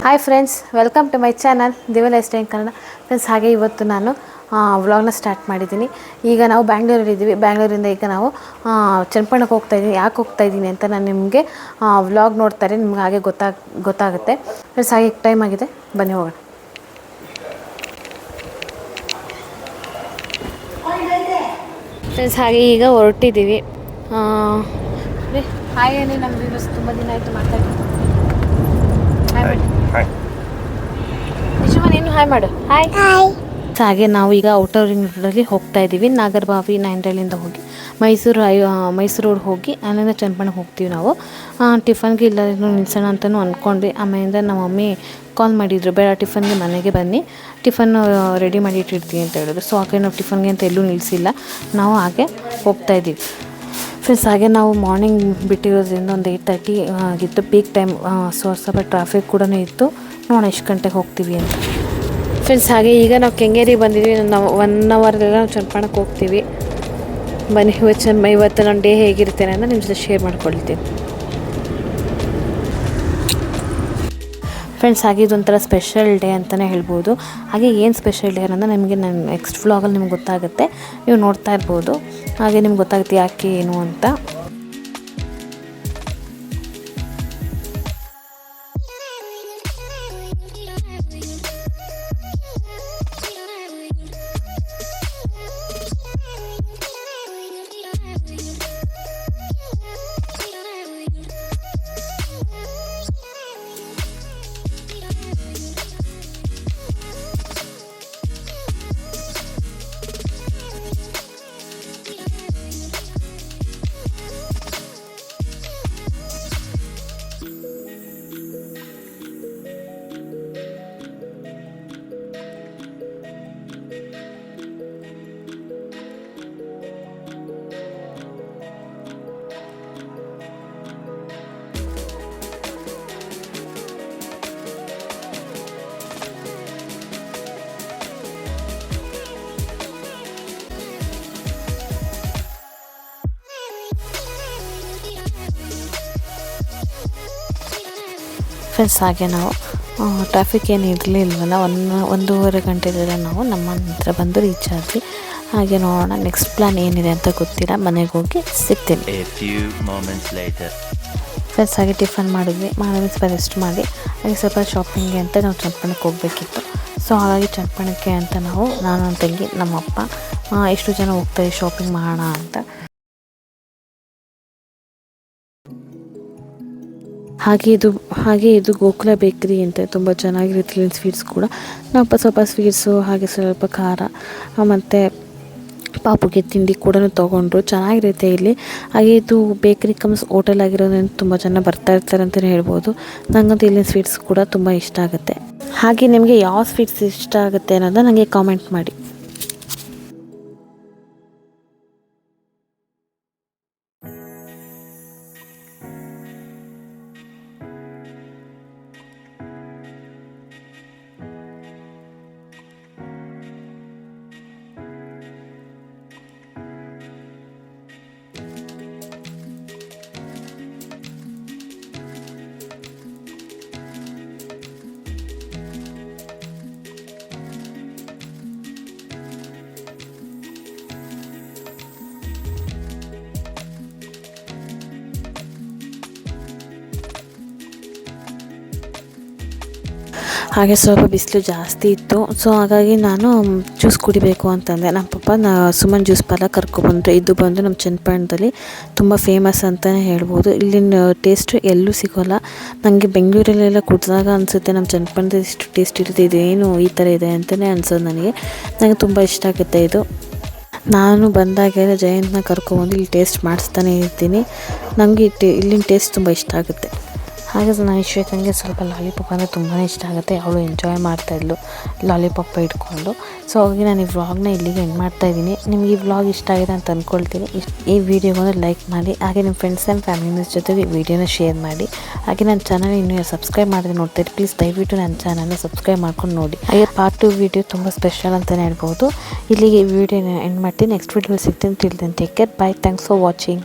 Hi friends, welcome to my channel Divya lifestyle Kannada. Friends, ಹಾಗೆ ಇವತ್ತು ನಾನು ವ್ಲಾಗ್ನ ಸ್ಟಾರ್ಟ್ ಮಾಡಿದ್ದೀನಿ. ಈಗ ನಾವು ಬ್ಯಾಂಗ್ಳೂರಲ್ಲಿದ್ದೀವಿ. ಬ್ಯಾಂಗ್ಳೂರಿಂದ ಈಗ ನಾವು ಚನ್ನಪಟ್ಟಣಕ್ಕೆ ಹೋಗ್ತಾಯಿದ್ದೀನಿ. ಯಾಕೆ ಹೋಗ್ತಾಯಿದ್ದೀನಿ ಅಂತ ನಾನು ನಿಮಗೆ ವ್ಲಾಗ್ ನೋಡ್ತಾರೆ ನಿಮ್ಗೆ ಹಾಗೆ ಗೊತ್ತಾಗುತ್ತೆ. ಫ್ರೆಂಡ್ಸ್, ಹಾಗೆ ಟೈಮ್ ಆಗಿದೆ, ಬನ್ನಿ ಹೋಗೋಣ. ಫ್ರೆಂಡ್ಸ್, ಹಾಗೆ ಈಗ ಹೊರಟಿದ್ದೀವಿ. ಹಾಯ್ ಏನೇ ನಮ್ಮ ವ್ಯೂವರ್ಸ್, ತುಂಬ ದಿನ ಆಯಿತು ಮಾತಾಡಿ. ನೀನು ಹಾಯ್ ಮಾಡು. ಹಾಯ್. ಹಾಗೆ ನಾವು ಈಗ ಔಟರ್ ರಿಂಗ್ ರೋಡಲ್ಲಿ ಹೋಗ್ತಾ ಇದ್ದೀವಿ. ನಾಗರಬಾವಿ 9 ಹೋಗಿ ಮೈಸೂರು ರೋಡ್ ಹೋಗಿ ಅಲ್ಲಿಂದ ಚನ್ನಪಟ್ಟಣಕ್ಕೆ ಹೋಗ್ತೀವಿ ನಾವು. ಟಿಫನ್ಗೆ ಎಲ್ಲರೂ ನಿಲ್ಸೋಣ ಅಂತಲೂ ಅಂದ್ಕೊಂಡ್ವಿ. ಆಮೇಲಿಂದ ನಮ್ಮ ಮಮ್ಮಿ ಕಾಲ್ ಮಾಡಿದರು, ಬೇಡ ಟಿಫನ್ಗೆ ಮನೆಗೆ ಬನ್ನಿ, ಟಿಫನ್ ರೆಡಿ ಮಾಡಿ ಇಟ್ಟಿರ್ತೀವಿ ಅಂತ ಹೇಳಿದ್ರು. ಸೊ ಹಾಗೆ ನಾವು ಟಿಫನ್ಗೆ ಅಂತ ಎಲ್ಲೂ ನಿಲ್ಲಿಸಿಲ್ಲ, ನಾವು ಹಾಗೆ ಹೋಗ್ತಾಯಿದ್ದೀವಿ. ಫ್ರೆಂಡ್ಸ್, ಹಾಗೆ ನಾವು ಮಾರ್ನಿಂಗ್ ಬಿಟ್ಟಿರೋದ್ರಿಂದ ಒಂದು 8:30 ಆಗಿತ್ತು, ಪೀಕ್ ಟೈಮ್. ಸ್ವಲ್ಪ ಟ್ರಾಫಿಕ್ ಕೂಡ ಇತ್ತು. ನೋಡೋಣ ಎಷ್ಟು ಗಂಟೆಗೆ ಹೋಗ್ತೀವಿ ಅಂತ. ಫ್ರೆಂಡ್ಸ್, ಹಾಗೆ ಈಗ ನಾವು ಕೆಂಗೇರಿಗೆ ಬಂದಿದ್ವಿ. ನಾವು 1 ಅವರ್ಗೆಲ್ಲ ನಾವು ಚನ್ನಪಟ್ಟಣಕ್ಕೆ ಹೋಗ್ತೀವಿ. ಬನ್ನಿ, ಇವತ್ತು ನನ್ನ ಡೇ ಹೇಗಿರ್ತೇನೆ ಅಂತ ನಿಮ್ಮ ಜೊತೆ ಶೇರ್ ಮಾಡ್ಕೊಳ್ತೀನಿ. ಫ್ರೆಂಡ್ಸ್, ಹಾಗೆ ಇದೊಂಥರ ಸ್ಪೆಷಲ್ ಡೇ ಅಂತಲೇ ಹೇಳ್ಬೋದು. ಹಾಗೆ ಏನು ಸ್ಪೆಷಲ್ ಡೇ ಅನ್ನೋದು ನಿಮಗೆ ನನ್ನ ನೆಕ್ಸ್ಟ್ ವ್ಲಾಗಲ್ಲಿ ನಿಮ್ಗೆ ಗೊತ್ತಾಗುತ್ತೆ, ನೀವು ನೋಡ್ತಾ ಇರ್ಬೋದು. ಹಾಗೆ ನಿಮ್ಗೆ ಗೊತ್ತಾಗುತ್ತೆ ಯಾಕೆ ಏನು ಅಂತ. ಫ್ರೆಂಡ್ಸ್, ಹಾಗೆ ನಾವು ಟ್ರಾಫಿಕ್ ಏನು ಇರಲಿಲ್ವಲ್ಲ, 1.5 ಗಂಟೆಗೆಲ್ಲ ನಾವು ನಮ್ಮ ಹತ್ರ ಬಂದು ರೀಚ್ ಆದ್ವಿ. ಹಾಗೆ ನೋಡೋಣ ನೆಕ್ಸ್ಟ್ ಪ್ಲ್ಯಾನ್ ಏನಿದೆ ಅಂತ ಗೊತ್ತಿಲ್ಲ, ಮನೆಗೆ ಹೋಗಿ ಸಿಗ್ತೀನಿ. ಫ್ರೆಂಡ್ಸ್, ಹಾಗೆ ಟಿಫನ್ ಮಾಡಿದ್ವಿ, ಸ್ವಲ್ಪ ರೆಸ್ಟ್ ಮಾಡಿ ಹಾಗೆ ಸ್ವಲ್ಪ ಶಾಪಿಂಗ್ಗೆ ಅಂತ ನಾವು ಚನ್ನಪಟ್ಟಣಕ್ಕೆ ಹೋಗಬೇಕಿತ್ತು. ಸೊ ಹಾಗಾಗಿ ಚನ್ನಪಟ್ಟಣಕ್ಕೆ ಅಂತ ನಾನು ನನ್ನ ತಂಗಿ, ನಮ್ಮಪ್ಪ ಎಷ್ಟು ಜನ ಹೋಗ್ತಾರೆ ಶಾಪಿಂಗ್ ಮಾಡೋಣ ಅಂತ. ಹಾಗೆ ಇದು ಗೋಕುಲ ಬೇಕ್ರಿ ಅಂತ, ತುಂಬ ಚೆನ್ನಾಗಿರುತ್ತೆ ಇಲ್ಲಿ ಸ್ವೀಟ್ಸ್ ಕೂಡ. ನಾವು ಸ್ವಲ್ಪ ಸ್ವೀಟ್ಸು ಹಾಗೆ ಸ್ವಲ್ಪ ಖಾರ ಮತ್ತು ಪಾಪುಗೆ ತಿಂಡಿ ಕೂಡ ತೊಗೊಂಡ್ರು. ಚೆನ್ನಾಗಿರುತ್ತೆ ಇಲ್ಲಿ. ಹಾಗೆ ಇದು ಬೇಕ್ರಿ ಕಮ್ಸ್ ಹೋಟೆಲ್ ಆಗಿರೋದ್ರಿಂದ ತುಂಬ ಜನ ಬರ್ತಾ ಇರ್ತಾರೆ ಅಂತಲೇ ಹೇಳ್ಬೋದು. ನನಗಂತೂ ಇಲ್ಲಿನ ಸ್ವೀಟ್ಸ್ ಕೂಡ ತುಂಬ ಇಷ್ಟ ಆಗುತ್ತೆ. ಹಾಗೆ ನಿಮಗೆ ಯಾವ ಸ್ವೀಟ್ಸ್ ಇಷ್ಟ ಆಗುತ್ತೆ ಅನ್ನೋದನ್ನ ನನಗೆ ಕಾಮೆಂಟ್ ಮಾಡಿ. ಹಾಗೆ ಸ್ವಲ್ಪ ಬಿಸಿಲು ಜಾಸ್ತಿ ಇತ್ತು. ಸೊ ಹಾಗಾಗಿ ನಾನು ಜ್ಯೂಸ್ ಕುಡಿಬೇಕು ಅಂತಂದೆ. ನಮ್ಮ ಪಪ್ಪ ಸುಮನ್ ಜ್ಯೂಸ್ ಪಾರ್ಲರ್ ಕರ್ಕೊಬಂದರು. ಇದು ಬಂದು ನಮ್ಮ ಚನ್ನಪಟ್ಟಣದಲ್ಲಿ ತುಂಬ ಫೇಮಸ್ ಅಂತಲೇ ಹೇಳ್ಬೋದು. ಇಲ್ಲಿನ ಟೇಸ್ಟು ಎಲ್ಲೂ ಸಿಗೋಲ್ಲ. ನನಗೆ ಬೆಂಗಳೂರಲ್ಲೆಲ್ಲ ಕುಡಿದಾಗ ಅನಿಸುತ್ತೆ ನಮ್ಮ ಚನ್ನಪಟ್ಟಣದಲ್ಲಿ ಇಷ್ಟು ಟೇಸ್ಟ್ ಇರುತ್ತೆ, ಇದೇನು ಈ ಥರ ಇದೆ ಅಂತಲೇ ಅನ್ಸೋದು ನನಗೆ ತುಂಬ ಇಷ್ಟ ಆಗುತ್ತೆ ಇದು. ನಾನು ಬಂದಾಗೆಲ್ಲ ಜಯಂತನ ಕರ್ಕೊಬಂದು ಇಲ್ಲಿ ಟೇಸ್ಟ್ ಮಾಡಿಸ್ತಾನೆ ಇರ್ತೀನಿ. ನನಗೆ ಇಲ್ಲಿನ ಟೇಸ್ಟ್ ತುಂಬ ಇಷ್ಟ ಆಗುತ್ತೆ. ಹಾಗೆ ನಾನು ಶ್ವೇತಂಗೆ ಸ್ವಲ್ಪ ಲಾಲಿಪಾಪ್ ಅಂದರೆ ತುಂಬಾ ಇಷ್ಟ ಆಗುತ್ತೆ. ಅವಳು ಎಂಜಾಯ್ ಮಾಡ್ತಾಯಿದ್ಲು ಲಾಲಿಪಾಪ್ ಇಟ್ಕೊಂಡು. ಸೊ ಹಾಗಾಗಿ ನಾನು ಈ ವ್ಲಾಗ್ನ ಇಲ್ಲಿಗೆ ಎಂಡ್ ಮಾಡ್ತಾಯಿದ್ದೀನಿ. ನಿಮ್ಗೆ ಈ ವ್ಲಾಗ್ ಇಷ್ಟ ಆಗಿದೆ ಅಂತ ಅಂದ್ಕೊಳ್ತೀನಿ. ಈ ವಿಡಿಯೋಗೊಂದು ಲೈಕ್ ಮಾಡಿ, ಹಾಗೆ ನಿಮ್ಮ ಫ್ರೆಂಡ್ಸ್ ಆ್ಯಂಡ್ ಫ್ಯಾಮಿಲೀಸ್ ಜೊತೆಗೆ ಈ ವಿಡಿಯೋನ ಶೇರ್ ಮಾಡಿ. ಹಾಗೆ ನನ್ನ ಚಾನಲ್ ಇನ್ನೂ ಸಬ್ಸ್ಕ್ರೈಬ್ ಮಾಡಿದ್ರೆ ನೋಡ್ತೀರಿ, ಪ್ಲೀಸ್ ದಯವಿಟ್ಟು ನನ್ನ ಚಾನಲ್ನ ಸಬ್ಸ್ಕ್ರೈಬ್ ಮಾಡ್ಕೊಂಡು ನೋಡಿ. ಹಾಗೆ ಪಾರ್ಟ್ 2 ವಿಡಿಯೋ ತುಂಬ ಸ್ಪೆಷಲ್ ಅಂತಲೇ ಹೇಳ್ಬೋದು. ಇಲ್ಲಿಗೆ ಈ ವಿಡಿಯೋನ ಎಂಡ್ ಮಾಡ್ತೀನಿ. ನೆಕ್ಸ್ಟ್ ವಿಡಿಯೋಲಿ ಸಿಗ್ತೀನಿ. Till then take care, bye, thanks for watching.